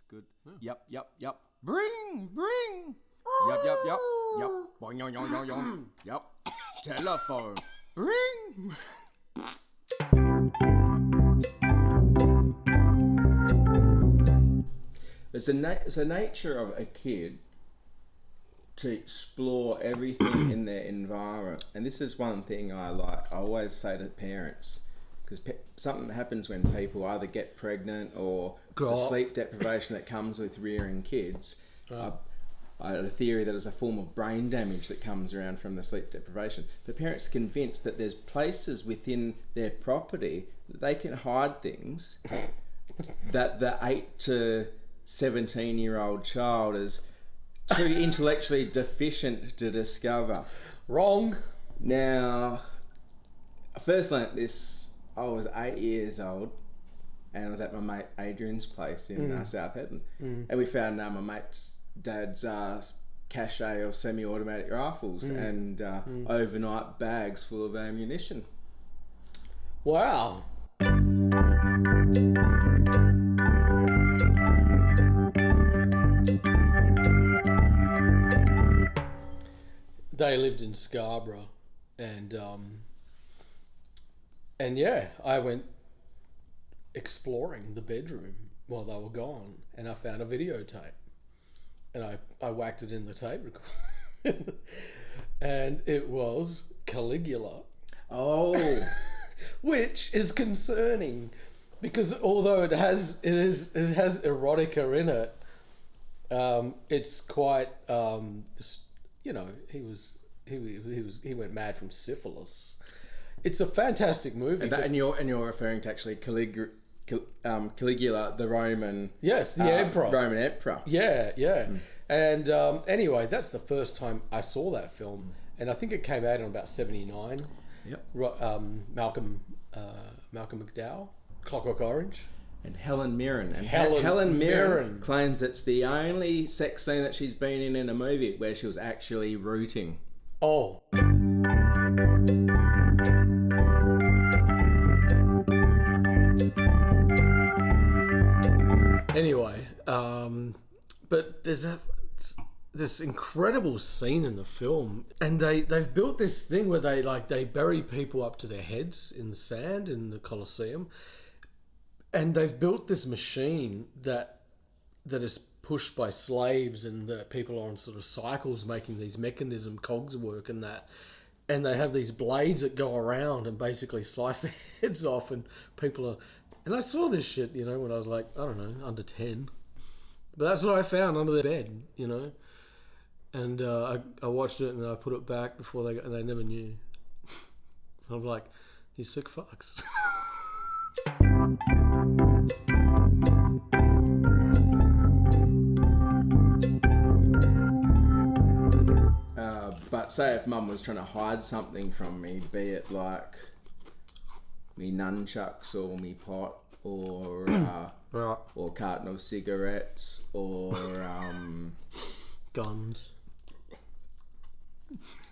good. Yep. Bring. Yep. Boing, yong, yong, yong, yong. Yep. Telephone. Bring. It's the nature of a kid to explore everything in their environment. And this is one thing I like. I always say to parents, because something happens when people either get pregnant or it's the sleep deprivation that comes with rearing kids. I had a theory that it's a form of brain damage that comes around from the sleep deprivation. The parents are convinced that there's places within their property that they can hide things that the 8 to 17-year-old child is too intellectually deficient to discover. Wrong. Now, I first learnt this, I was 8 years old and I was at my mate Adrian's place in South Hedland. And we found my mate's dad's cache of semi-automatic rifles and overnight bags full of ammunition. Wow. They lived in Scarborough, and yeah, I went exploring the bedroom while they were gone, and I found a videotape, and I whacked it in the tape recorder, and it was Caligula. Oh, which is concerning, because although it has erotica in it, it's quite he went mad from syphilis. It's a fantastic movie. And you're referring to actually Caligula, the Roman. Yes, the emperor. Roman emperor. Yeah. And anyway, that's the first time I saw that film, and I think it came out in about 79. Yep. Malcolm McDowell, Clockwork Orange. And Helen Mirren. And Helen Mirren claims it's the only sex scene that she's been in a movie where she was actually rooting. Oh. Anyway, but there's this incredible scene in the film, and they've built this thing where they bury people up to their heads in the sand in the Colosseum, and they've built this machine that is pushed by slaves, and the people are on sort of cycles making these mechanism cogs work and that, and they have these blades that go around and basically slice their heads off, and people are, and I saw this shit, when I was like, I don't know, under 10, but that's what I found under their bed, and I watched it and I put it back before and they never knew. I'm like, you sick fucks. But say if mum was trying to hide something from me, be it like me nunchucks or me pot or or carton of cigarettes or guns.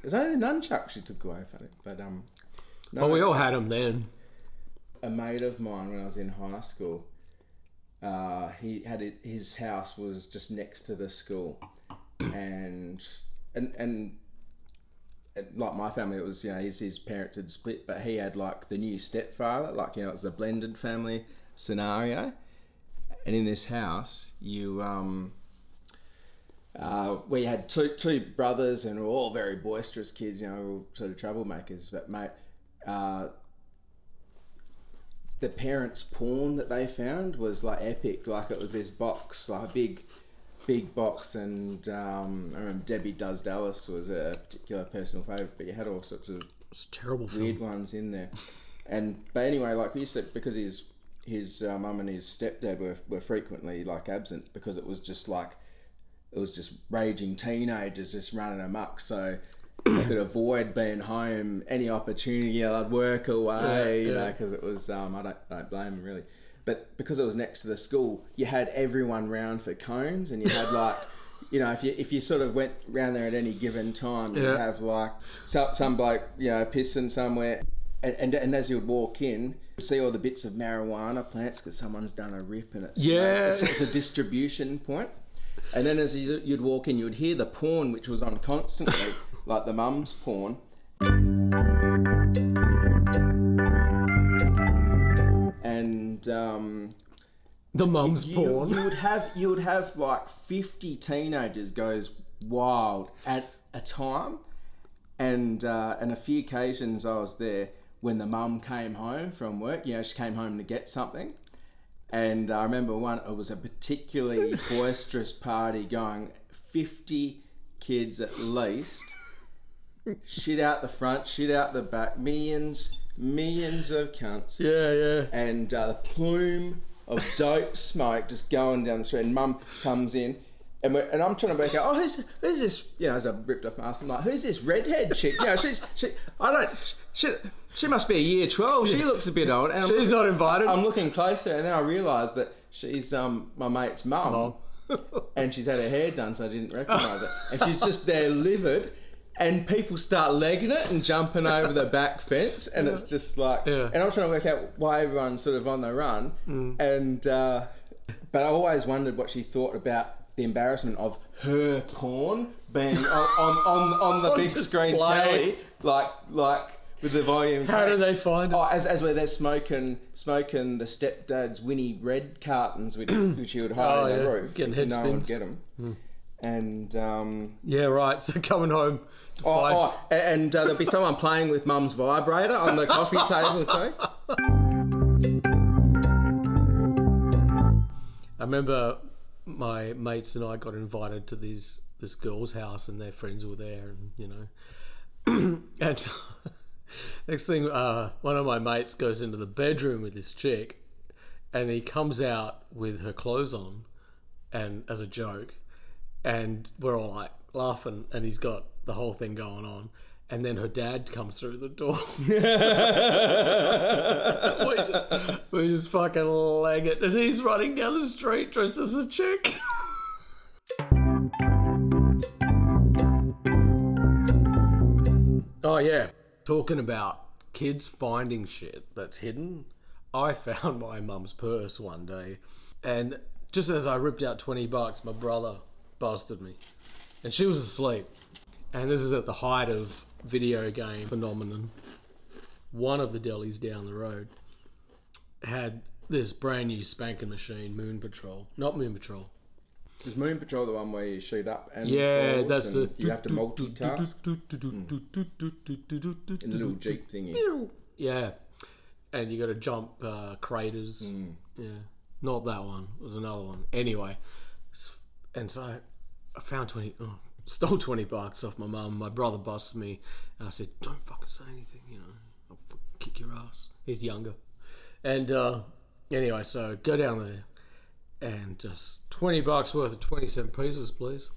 It's only the nunchucks she took away from it, but no. Well, we all had them then. A mate of mine when I was in high school, he had his house was just next to the school, and like my family, it was his parents had split, but he had like the new stepfather, it was the blended family scenario, and in this house we had two brothers, and we were all very boisterous kids, we were all sort of troublemakers, but mate. The parents' porn that they found was like epic. Like it was this box, like a big box, and I remember Debbie Does Dallas was a particular personal favourite, but you had all sorts of terrible weird ones in there. But anyway, like we used to, because his mum and his stepdad were frequently like absent, because it was just raging teenagers just running amok. So I could avoid being home any opportunity. I'd work away, because it was, I don't blame him really. But because it was next to the school, you had everyone round for cones, and you had like, if you sort of went round there at any given time, you'd have like some bloke, pissing somewhere. and as you'd walk in, you'd see all the bits of marijuana plants because someone's done a rip and it's it's a distribution point. And then as you'd walk in, you'd hear the porn, which was on constantly, like the mum's porn. And the mum's porn. You would have like 50 teenagers goes wild at a time, and a few occasions I was there when the mum came home from work. You know, she came home to get something, and I remember it was a particularly boisterous party going. 50 kids at least. Shit out the front, shit out the back, millions of cunts. Yeah. And the plume of dope smoke just going down the street. And Mum comes in, and I'm trying to work out, who's this? You know, as I ripped off my ass, I'm like, who's this redhead chick? You know, she must be a year 12. She looks a bit old. And she's not invited. I'm looking closer, and then I realised that she's my mate's mum, and she's had her hair done, so I didn't recognise her. And she's just there livid. And people start legging it and jumping over the back fence, and it's just like, and I'm trying to work out why everyone's sort of on the run. And but I always wondered what she thought about the embarrassment of her porn being on the big screen telly, like with the volume. How do they find it? Oh, as where they're smoking the stepdad's Winnie Red cartons, which he would hide in the roof, getting head no spins. one would get them. And yeah, right. So coming home. And there'll be someone playing with Mum's vibrator on the coffee table too. I remember my mates and I got invited to this girl's house, and their friends were there, and you know, and next thing, one of my mates goes into the bedroom with this chick, and he comes out with her clothes on, and as a joke, and we're all like laughing, and he's got the whole thing going on, and then her dad comes through the door. we just fucking leg it, and he's running down the street dressed as a chick. Oh yeah, talking about kids finding shit that's hidden, I found my mum's purse one day, and just as I ripped out $20, my brother busted me, and she was asleep. And this is at the height of video game phenomenon. One of the delis down the road had this brand new spanking machine, Moon Patrol. Not Moon Patrol. Is Moon Patrol the one where you shoot up and yeah, that's the... You have to multitask? In the little Jeep thingy. Yeah. And you got to jump craters. Yeah. Not that one. It was another one. Anyway. And so I found stole $20 off my mum. My brother busted me, and I said, "Don't fucking say anything, you know. I'll fucking kick your ass." He's younger, and anyway, so go down there, and just $20 worth of 27 pieces, please.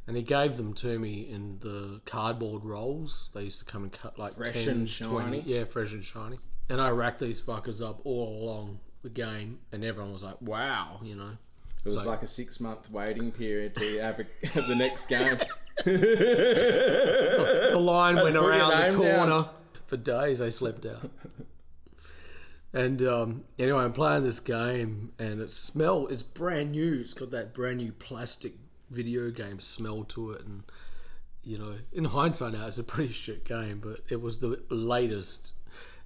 And he gave them to me in the cardboard rolls. They used to come and cut like fresh 10, and shiny. 20, yeah, fresh and shiny. And I racked these fuckers up all along the game, and everyone was like, "Wow," you know. It was like a 6-month waiting period to have the next game. The line went around the corner. Down. For days, they slept out. And anyway, I'm playing this game, and it's brand new. It's got that brand new plastic video game smell to it. And, you know, in hindsight now, it's a pretty shit game, but it was the latest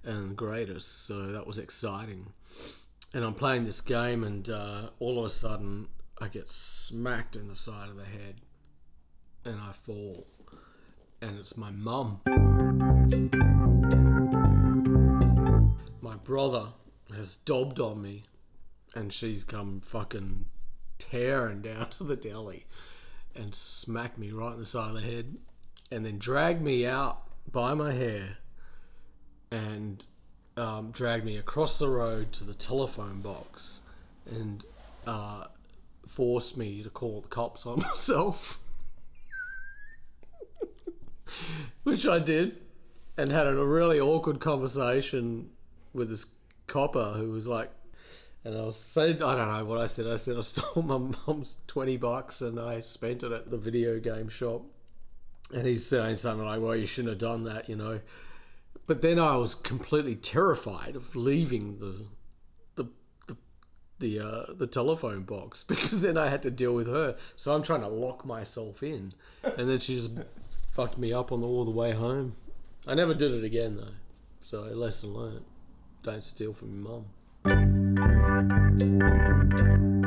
and greatest. So that was exciting. And I'm playing this game, and all of a sudden I get smacked in the side of the head, and I fall, and it's my mum. My brother has dobbed on me, and she's come fucking tearing down to the deli and smacked me right in the side of the head, and then dragged me out by my hair and dragged me across the road to the telephone box and forced me to call the cops on myself. Which I did, and had a really awkward conversation with this copper who was like, and I was saying, I don't know what I said. I said I stole my mum's $20 and I spent it at the video game shop. And he's saying something like, "Well, you shouldn't have done that, you know." But then I was completely terrified of leaving the telephone box because then I had to deal with her. So I'm trying to lock myself in, and then she just fucked me up all the way home. I never did it again though. So lesson learned: don't steal from your mum.